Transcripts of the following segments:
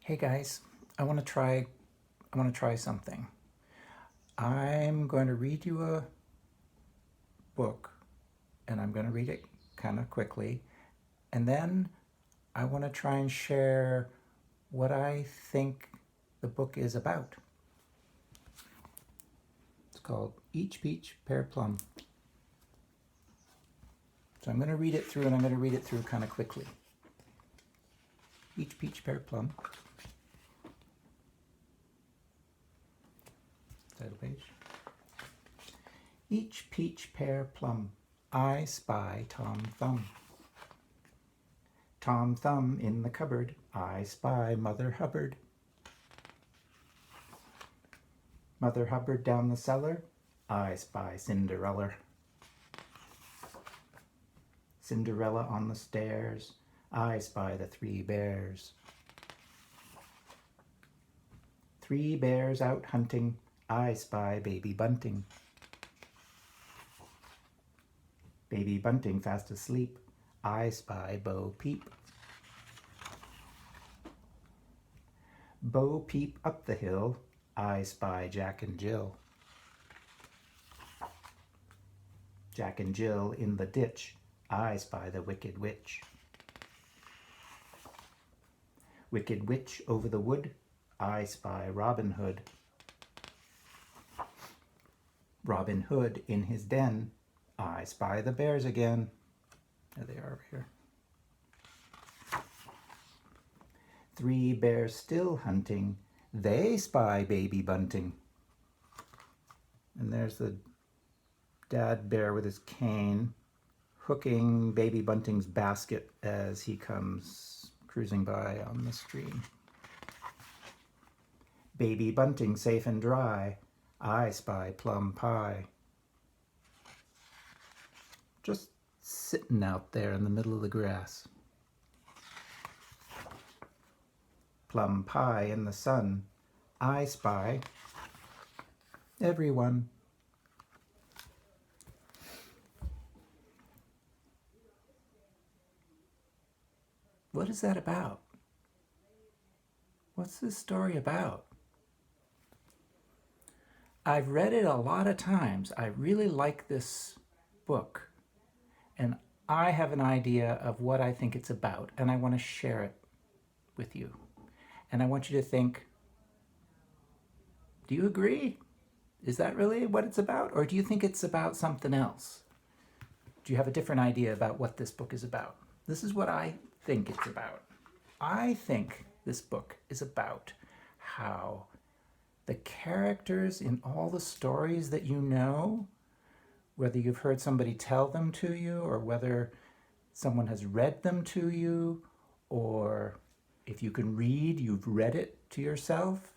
Hey guys, I want to try something. I'm going to read you a book and I'm going to read it kind of quickly, and then I want to try and share what I think the book is about. It's called Each Peach Pear Plum. So I'm going to read it through, and I'm going to read it through kind of quickly. Each Peach Pear Plum. Title page. Each peach pear plum, I spy Tom Thumb. Tom Thumb in the cupboard, I spy Mother Hubbard. Mother Hubbard down the cellar, I spy Cinderella. Cinderella on the stairs, I spy the three bears. Three bears out hunting, I spy Baby Bunting. Baby Bunting fast asleep, I spy Bo Peep. Bo Peep up the hill, I spy Jack and Jill. Jack and Jill in the ditch, I spy the Wicked Witch. Wicked Witch over the wood, I spy Robin Hood. Robin Hood in his den, I spy the bears again. There they are over here. Three bears still hunting, they spy Baby Bunting. And there's the dad bear with his cane, hooking Baby Bunting's basket as he comes cruising by on the stream. Baby Bunting safe and dry, I spy Plum Pie. Just sitting out there in the middle of the grass. Plum Pie in the sun, I spy everyone. What is that about? What's this story about? I've read it a lot of times. I really like this book, and I have an idea of what I think it's about, and I want to share it with you. And I want you to think, do you agree? Is that really what it's about? Or do you think it's about something else? Do you have a different idea about what this book is about? This is what I think it's about. I think this book is about how the characters in all the stories that you know, whether you've heard somebody tell them to you or whether someone has read them to you, or if you can read, you've read it to yourself.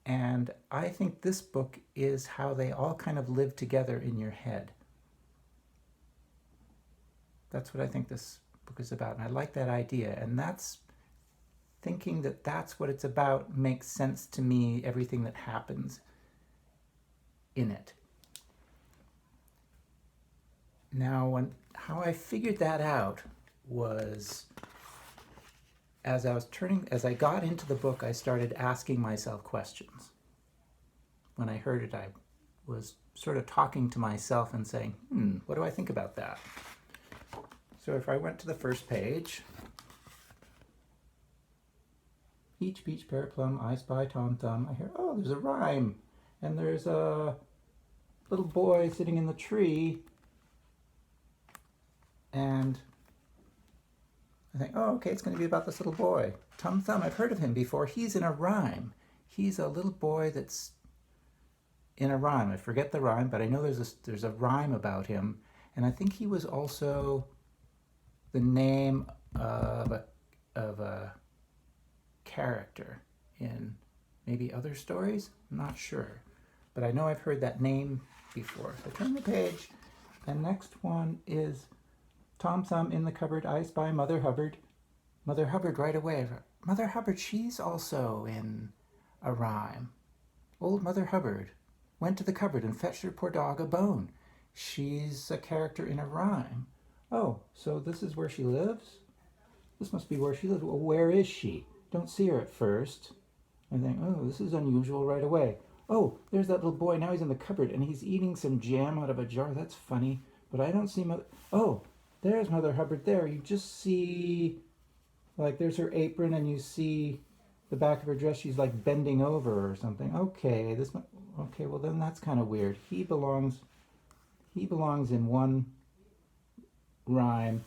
And I think this book is how they all kind of live together in your head. That's what I think this book is about. And I like that idea. And that's thinking that that's what it's about makes sense to me, everything that happens in it. Now, how I figured that out was as I got into the book, I started asking myself questions. When I heard it, I was sort of talking to myself and saying, what do I think about that? So if I went to the first page, Each peach pear plum, I spy Tom Thumb. I hear, oh, there's a rhyme. And there's a little boy sitting in the tree. And I think, oh, okay, it's going to be about this little boy. Tom Thumb, I've heard of him before. He's in a rhyme. He's a little boy that's in a rhyme. I forget the rhyme, but I know there's a rhyme about him. And I think he was also the name of a character in maybe other stories. I'm not sure. But I know I've heard that name before. So turn the page. And next one is Tom Thumb in the cupboard, I spy Mother Hubbard. Mother Hubbard right away. Mother Hubbard, she's also in a rhyme. Old Mother Hubbard went to the cupboard and fetched her poor dog a bone. She's a character in a rhyme. Oh, so this is where she lives? This must be where she lives. Well, where is she? don't see her at first. I think, oh, this is unusual right away. Oh, there's that little boy. Now he's in the cupboard and he's eating some jam out of a jar. That's funny. But I don't see Mother... Oh, there's Mother Hubbard there. You just see... Like, there's her apron and you see the back of her dress. She's like bending over or something. Okay, okay, well then that's kind of weird. He belongs in one rhyme.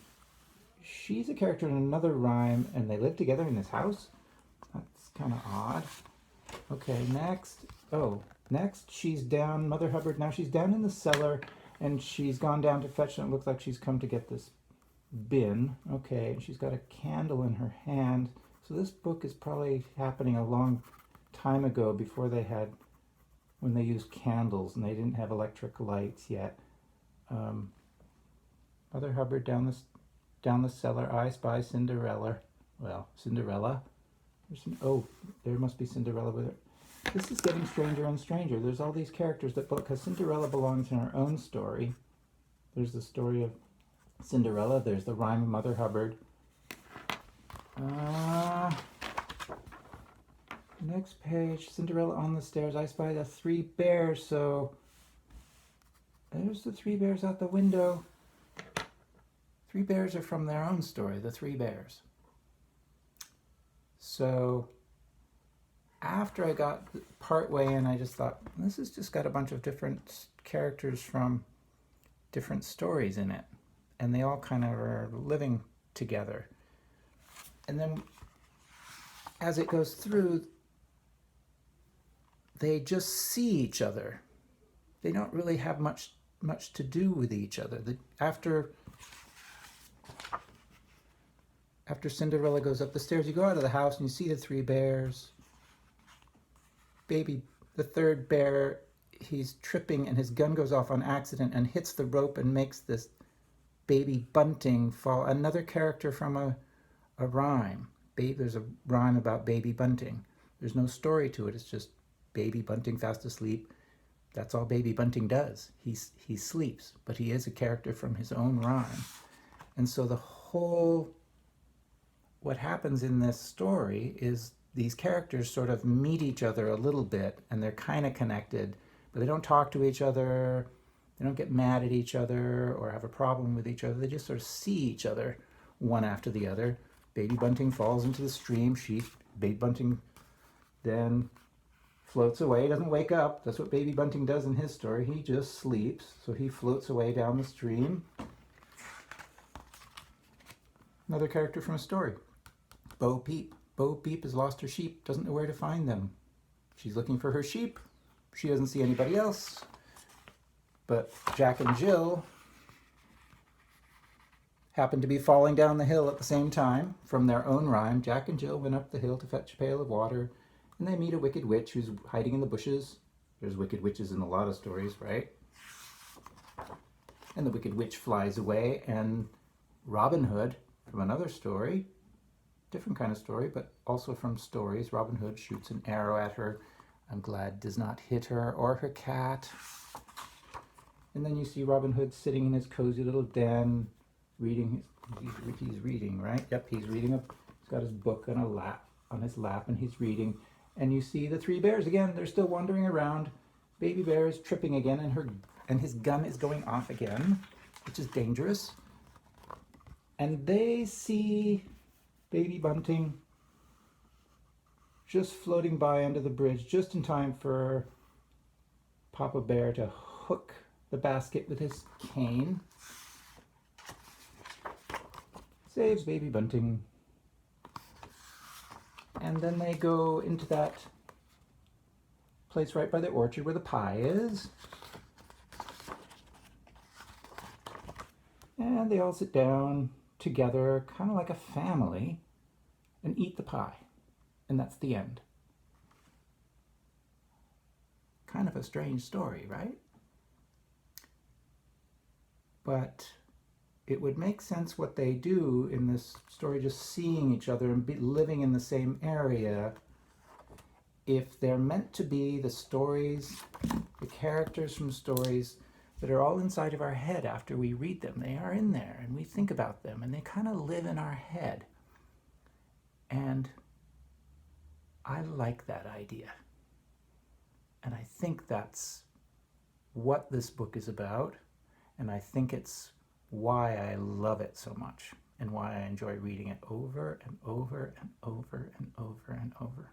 She's a character in another rhyme and they live together in this house? That's kind of odd. Okay, next. Oh, next she's down, Mother Hubbard, now she's down in the cellar and she's gone down to fetch, and it looks like she's come to get this bin. Okay, and she's got a candle in her hand. So this book is probably happening a long time ago before they had, when they used candles and they didn't have electric lights yet. Mother Hubbard down the cellar, I spy Cinderella. Well, Cinderella. There must be Cinderella with her. This is getting stranger and stranger. There's all these characters that, because Cinderella belongs in her own story. There's the story of Cinderella. There's the rhyme of Mother Hubbard. Next page, Cinderella on the stairs. I spy the three bears. So there's the three bears out the window. Three bears are from their own story, the three bears. So after I got part way in, I just thought, this has just got a bunch of different characters from different stories in it. And they all kind of are living together. And then as it goes through, they just see each other. They don't really have much to do with each other. After Cinderella goes up the stairs, you go out of the house and you see the three bears. The third bear, he's tripping and his gun goes off on accident and hits the rope and makes this baby bunting fall. Another character from a rhyme. There's a rhyme about baby bunting. There's no story to it. It's just baby bunting fast asleep. That's all baby bunting does. He sleeps, but he is a character from his own rhyme. And so what happens in this story is these characters sort of meet each other a little bit and they're kind of connected, but they don't talk to each other. They don't get mad at each other or have a problem with each other. They just sort of see each other one after the other. Baby bunting falls into the stream. Baby bunting then floats away, doesn't wake up. That's what baby bunting does in his story. He just sleeps. So he floats away down the stream. Another character from a story. Bo Peep. Bo Peep has lost her sheep, doesn't know where to find them. She's looking for her sheep. She doesn't see anybody else. But Jack and Jill happen to be falling down the hill at the same time from their own rhyme. Jack and Jill went up the hill to fetch a pail of water, and they meet a wicked witch who's hiding in the bushes. There's wicked witches in a lot of stories, right? And the wicked witch flies away, and Robin Hood, from another story, different kind of story, but also from stories, Robin Hood shoots an arrow at her. I'm glad does not hit her or her cat. And then you see Robin Hood sitting in his cozy little den, reading. He's reading, right? Yep, he's reading. He's got his book on his lap, and he's reading. And you see the three bears again. They're still wandering around. Baby bear is tripping again, and his gun is going off again, which is dangerous. And they see baby bunting just floating by under the bridge, just in time for Papa Bear to hook the basket with his cane. Saves baby bunting. And then they go into that place right by the orchard where the pie is. And they all sit down together, kind of like a family, and eat the pie. And that's the end. Kind of a strange story, right? But it would make sense what they do in this story, just seeing each other and living in the same area, if they're meant to be the stories, the characters from stories that are all inside of our head after we read them. They are in there and we think about them and they kind of live in our head. And I like that idea. And I think that's what this book is about. And I think it's why I love it so much and why I enjoy reading it over and over and over and over and over.